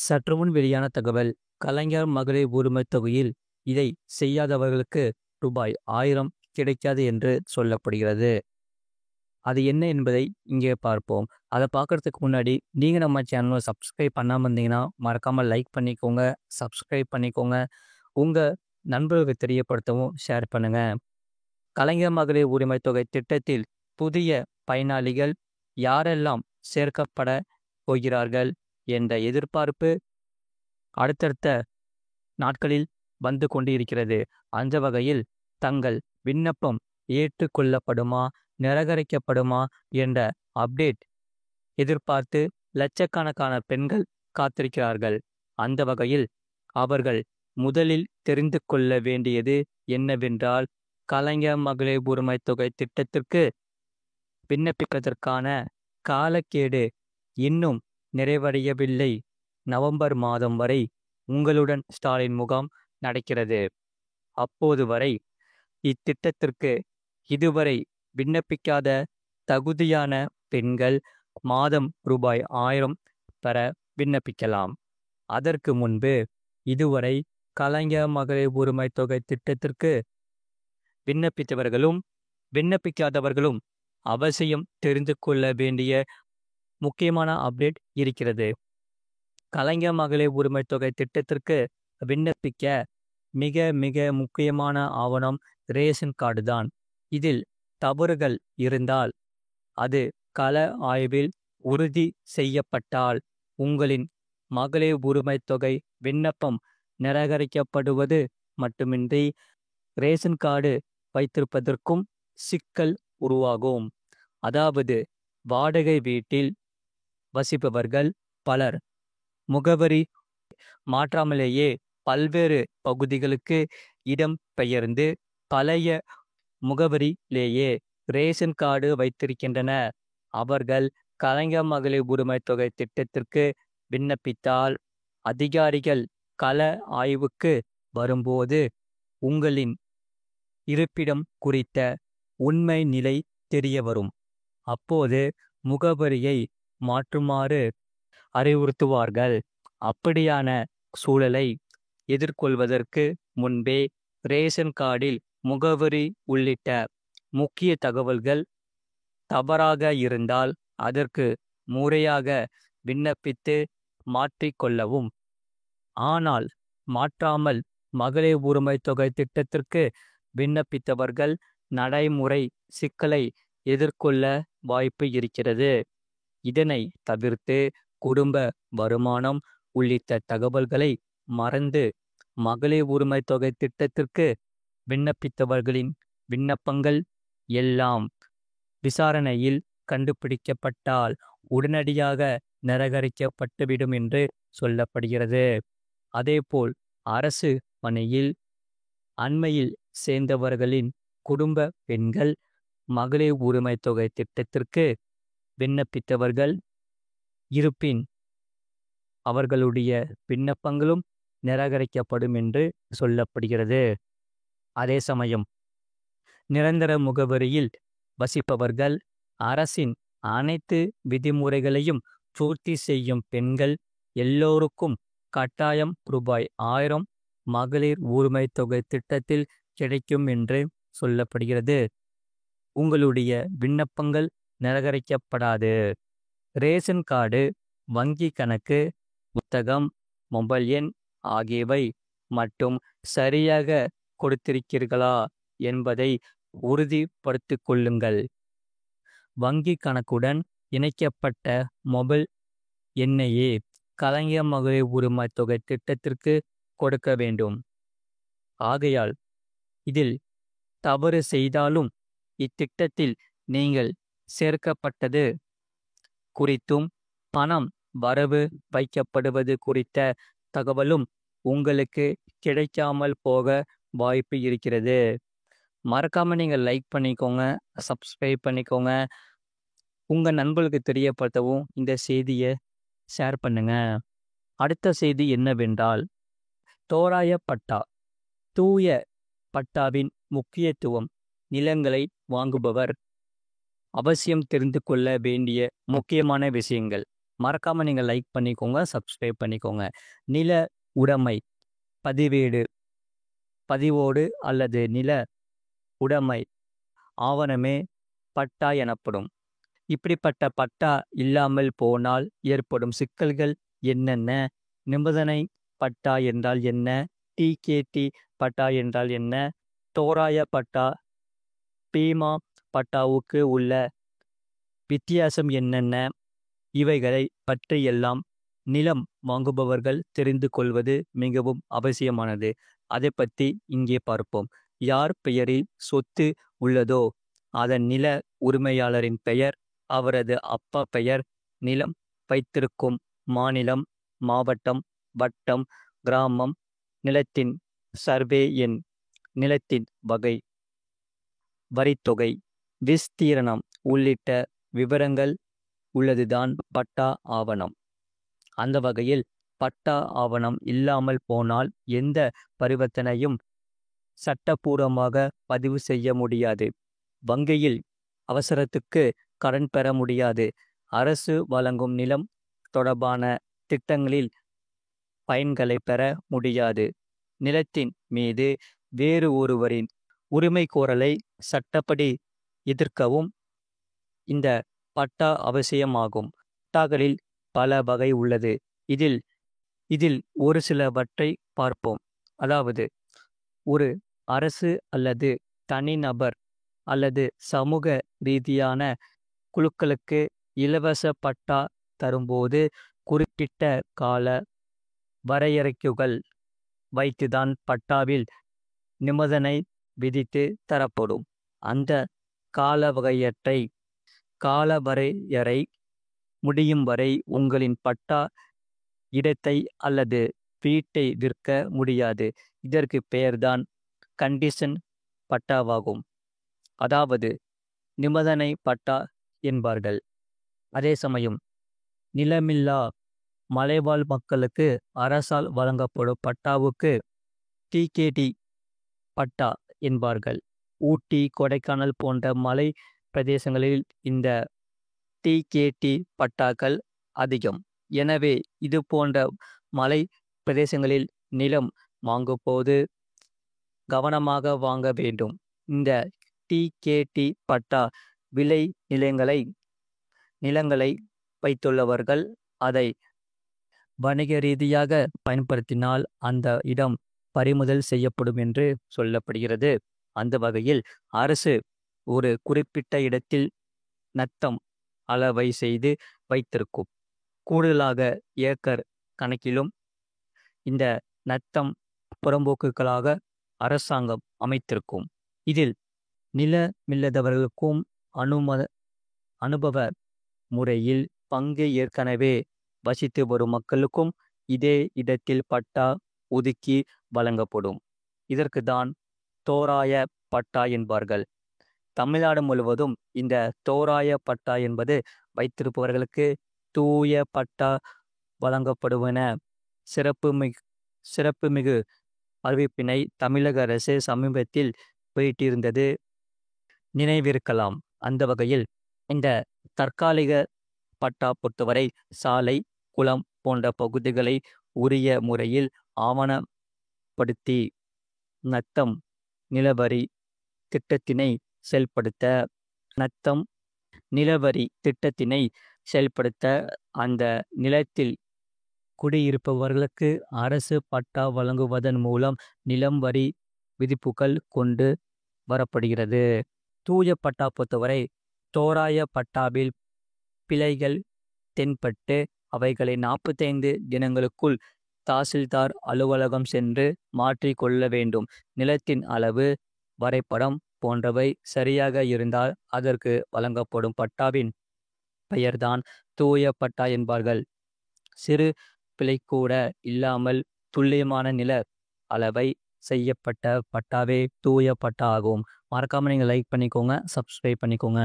சற்றுமுன் வெளியான தகவல். கலைஞர் மகளிர் உரிமைத் தொகையில் இதை செய்யாதவர்களுக்கு ரூபாய் 1000 கிடைக்காது என்று சொல்லப்படுகிறது. அது என்ன என்பதை இங்கே பார்ப்போம். அதை பார்க்கறதுக்கு முன்னாடி நீங்கள் நம்ம சேனலை சப்ஸ்கிரைப் பண்ணாமல் இருந்தீங்கன்னா மறக்காமல் லைக் பண்ணிக்கோங்க, சப்ஸ்கிரைப் பண்ணிக்கோங்க. உங்கள் நண்பர்களுக்கு தெரியப்படுத்தவும் ஷேர் பண்ணுங்கள். கலைஞர் மகளிர் உரிமைத் தொகை திட்டத்தில் புதிய பயனாளிகள் யாரெல்லாம் சேர்க்கப்பட போகிறார்கள் என்ற எதிர்பார்ப்பு அடுத்தடுத்த நாட்களில் வந்து கொண்டு இருக்கிறது. அந்த வகையில் தங்கள் விண்ணப்பம் ஏற்றுக்கொள்ளப்படுமா, நிராகரிக்கப்படுமா என்ற அப்டேட் எதிர்பார்த்து லட்சக்கணக்கான பெண்கள் காத்திருக்கிறார்கள். அந்த வகையில் அவர்கள் முதலில் தெரிந்து கொள்ள வேண்டியது என்னவென்றால், கலைஞர் மகளிர் உரிமைத் தொகை திட்டத்திற்கு விண்ணப்பிப்பதற்கான காலக்கெடு இன்னும் நிறைவடையவில்லை. நவம்பர் மாதம் வரை உங்களுடன் ஸ்டாலின் முகாம் நடக்கிறது. அப்போது வரை இத்திட்டத்திற்கு இதுவரை விண்ணப்பிக்காத தகுதியான பெண்கள் மாதம் ரூபாய் 1000 பெற விண்ணப்பிக்கலாம். அதற்கு முன்பு இதுவரை கலைஞர் மகளிர் உரிமைத் தொகை திட்டத்திற்கு விண்ணப்பித்தவர்களும் விண்ணப்பிக்காதவர்களும் அவசியம் தெரிந்து கொள்ள வேண்டிய முக்கியமான அப்டேட் இருக்கிறது. கலைஞர் மகளிர் உரிமைத் தொகை திட்டத்திற்கு விண்ணப்பிக்க மிக மிக முக்கியமான ஆவணம் ரேஷன் கார்டு தான். இதில் தவறுகள் இருந்தால் அது கள ஆய்வில் உறுதி செய்யப்பட்டால் உங்களின் மகளிர் உரிமைத் தொகை விண்ணப்பம் நிராகரிக்கப்படுவது மட்டுமின்றி ரேஷன் கார்டு வைத்திருப்பதற்கும் சிக்கல் உருவாகும். அதாவது வாடகை வீட்டில் வசிப்பவர்கள் பலர் முகவரி மாற்றாமலேயே பல்வேறு பகுதிகளுக்கு இடம் பெயர்ந்து பழைய முகவரியிலேயே ரேஷன் கார்டு வைத்திருக்கின்றனர். அவர்கள் கலைஞர் மகளிர் உரிமைத் தொகை திட்டத்திற்கு விண்ணப்பித்தால் அதிகாரிகள் கள ஆய்வுக்கு வரும்போது உங்களின் இருப்பிடம் குறித்த உண்மை நிலை தெரிய வரும். அப்போது முகவரியை மாற்றுமாறு அறிவுறுத்துவார்கள். அப்படியான சூழலை எதிர்கொள்வதற்கு முன்பே ரேஷன் கார்டில் முகவரி உள்ளிட்ட முக்கிய தகவல்கள் தவறாக இருந்தால் அதற்கு முறையாக விண்ணப்பித்து மாற்றிக்கொள்ளவும். ஆனால் மாற்றாமல் மகளிர் உரிமைத் தொகை திட்டத்திற்கு விண்ணப்பித்தவர்கள் நடைமுறை சிக்கலை எதிர்கொள்ள வாய்ப்பு இருக்கிறது. இதனை தவிர்த்து குடும்ப வருமானம் உள்ளிட்ட தகவல்களை மறந்து மகளிர் உரிமைத் தொகை திட்டத்திற்கு விண்ணப்பித்தவர்களின் விண்ணப்பங்கள் எல்லாம் விசாரணையில் கண்டுபிடிக்கப்பட்டால் உடனடியாக நிராகரிக்கப்பட்டுவிடும் என்று சொல்லப்படுகிறது. அதேபோல் அரசு பணியில் அண்மையில் சேர்ந்தவர்களின் குடும்ப பெண்கள் மகளிர் உரிமைத் தொகை திட்டத்திற்கு விண்ணப்பித்தவர்கள் இருப்பின் அவர்களுடைய விண்ணப்பங்களும் நிராகரிக்கப்படும் என்று சொல்லப்படுகிறது. அதே சமயம் நிரந்தர முகவரியில் வசிப்பவர்கள் அரசின் அனைத்து விதிமுறைகளையும் பூர்த்தி செய்யும் பெண்கள் எல்லோருக்கும் கட்டாயம் ரூபாய் 1000 மகளிர் உரிமைத் தொகை திட்டத்தில் கிடைக்கும் என்று சொல்லப்படுகிறது. உங்களுடைய விண்ணப்பங்கள் நிராகரிக்கப்படாது. ரேஷன் கார்டு, வங்கி கணக்கு, புத்தகம், மொபைல் எண் ஆகியவை மட்டும் சரியாக கொடுத்திருக்கிறீர்களா என்பதை உறுதிப்படுத்திக் கொள்ளுங்கள். வங்கி கணக்குடன் இணைக்கப்பட்ட மொபைல் எண்ணையே கலைஞர் மகளிர் உரிமைத் தொகை திட்டத்திற்கு கொடுக்க வேண்டும். ஆகையால் இதில் தவறு செய்தாலும் இத்திட்டத்தில் நீங்கள் சேர்க்கப்பட்டது குறித்தும் பணம் வரவு வைக்கப்படுவது குறித்த தகவலும் உங்களுக்கு கிடைக்காமல் போக வாய்ப்பு இருக்கிறது. மறக்காமல் நீங்கள் லைக் பண்ணிக்கோங்க, சப்ஸ்கிரைப் பண்ணிக்கோங்க. உங்கள் நண்பர்களுக்கு தெரியப்படுத்தவும் இந்த செய்தியை ஷேர் பண்ணுங்க. அடுத்த செய்தி என்னவென்றால், தோராய பட்டா. தூய பட்டாவின் முக்கியத்துவம். நிலங்களை வாங்குபவர் அவசியம் தெரிந்து கொள்ள வேண்டிய முக்கியமான விஷயங்கள். மறக்காமல் நீங்கள் லைக் பண்ணிக்கோங்க, சப்ஸ்கிரைப் பண்ணிக்கோங்க. நில உடைமை பதிவோடு அல்லது நில உடைமை ஆவணமே பட்டா எனப்படும். இப்படிப்பட்ட பட்டா இல்லாமல் போனால் ஏற்படும் சிக்கல்கள் என்னென்ன? நிபந்தனை பட்டா என்றால் என்ன? டிகேடி பட்டா என்றால் என்ன? தோராய பட்டா, பீமா பட்டாவுக்கு உள்ள வித்தியாசம் என்னென்ன? இவைகளை பற்றியெல்லாம் நிலம் வாங்குபவர்கள் தெரிந்து கொள்வது மிகவும் அவசியமானது. அதை பற்றி இங்கே பார்ப்போம். யார் பெயரில் சொத்து உள்ளதோ அதன் நில உரிமையாளரின் பெயர், அவரது அப்பா பெயர், நிலம் வைத்திருக்கும் மாநிலம், மாவட்டம், வட்டம், கிராமம், நிலத்தின் சர்வே எண், நிலத்தின் வகை, வரித்தொகை, விஸ்தீரணம் உள்ளிட்ட விவரங்கள் உள்ளதுதான் பட்டா ஆவணம். அந்த வகையில் பட்டா ஆவணம் இல்லாமல் போனால் எந்த பரிவர்த்தனையும் சட்டப்பூர்வமாக பதிவு செய்ய முடியாது. வங்கியில் அவசரத்துக்கு கடன் பெற முடியாது. அரசு வழங்கும் நிலம் தொடர்பான திட்டங்களில் பயன்களை பெற முடியாது. நிலத்தின் மீது வேறு ஒருவரின் உரிமை கோரலை சட்டப்படி எதிர்க்கவும் இந்த பட்டா அவசியமாகும். பட்டாக்களில் பல வகை உள்ளது. இதில் ஒரு சிலவற்றை பார்ப்போம். அதாவது, ஒரு அரசு அல்லது தனிநபர் அல்லது சமூக ரீதியான குழுக்களுக்கு இலவச பட்டா தரும்போது குறிப்பிட்ட கால வரையறைக்குகள் வைத்துதான் பட்டாவில் நிபந்தனை விதித்து தரப்படும். அந்த காலவரையறை முடியும் வரை உங்களின் பட்டா இடத்தை அல்லது வீட்டை விற்க முடியாது. இதற்கு பெயர்தான் கண்டிஷன் பட்டாவாகும். அதாவது நிபந்தனை பட்டா என்பார்கள். அதே சமயம் நிலமில்லா மலைவாழ் மக்களுக்கு அரசால் வழங்கப்படும் பட்டாவுக்கு டிகேடி பட்டா என்பார்கள். ஊட்டி, கொடைக்கானல் போன்ற மலை பிரதேசங்களில் இந்த டிகேடி பட்டாக்கள் அதிகம். எனவே இது போன்ற மலை பிரதேசங்களில் நிலம் வாங்கும்போது கவனமாக வாங்க வேண்டும். இந்த டிகேடி பட்டா விளை நிலங்களை வைத்துள்ளவர்கள் அதை வணிக ரீதியாக பயன்படுத்தினால் அந்த இடம் பறிமுதல் செய்யப்படும் என்று சொல்லப்படுகிறது. அந்த வகையில் அரசு ஒரு குறிப்பிட்ட இடத்தில் நத்தம் அளவை செய்து வைத்திருக்கும். கூடுதலாக ஏக்கர் கணக்கிலும் இந்த நத்தம் புறம்போக்குகளாக அரசாங்கம் அமைத்திருக்கும். இதில் நிலமில்லாதவர்களுக்கும் அனுபவ முறையில் பங்கு ஏற்கனவே வசித்து வரும் மக்களுக்கும் இதே இடத்தில் பட்டா ஒதுக்கி வழங்கப்படும். இதற்கு தான் தோராய பட்டா என்பார்கள். தமிழ்நாடு முழுவதும் இந்த தோராய பட்டா என்பது வைத்திருப்பவர்களுக்கு தூய பட்டா வழங்கப்படுவன சிறப்புமிகு அறிவிப்பினை தமிழக அரசு சமீபத்தில் வெளியிட்டிருந்தது நினைவிருக்கலாம். அந்த வகையில் இந்த தற்காலிக பட்டா பொறுத்தவரை சாலை, குளம் போன்ற பகுதிகளை உரிய முறையில் ஆவணப்படுத்தி நத்தம் நிலவரி திட்டத்தினை செயல்படுத்த அந்த நிலத்தில் குடியிருப்பவர்களுக்கு அரசு பட்டா வழங்குவதன் மூலம் நிலம் வரி விதிப்புகள் கொண்டு வரப்படுகிறது. தூய பட்டா பொறுத்தவரை தோராய பட்டாவில் பிழைகள் தென்பட்டு அவைகளை 45 தினங்களுக்குள் தாசில்தார் அலுவலகம் சென்று மாற்றிக்கொள்ள வேண்டும். நிலத்தின் அளவு, வரைபடம் போன்றவை சரியாக இருந்தால் அதற்கு வழங்கப்படும் பட்டாவின் பெயர்தான் தூய பட்டா என்பார்கள். சிறு பிழை கூட இல்லாமல் துல்லியமான நில அளவை செய்யப்பட்ட பட்டாவே தூய பட்டா ஆகும். மறக்காம நீங்கள் லைக் பண்ணிக்கோங்க, சப்ஸ்கிரைப் பண்ணிக்கோங்க.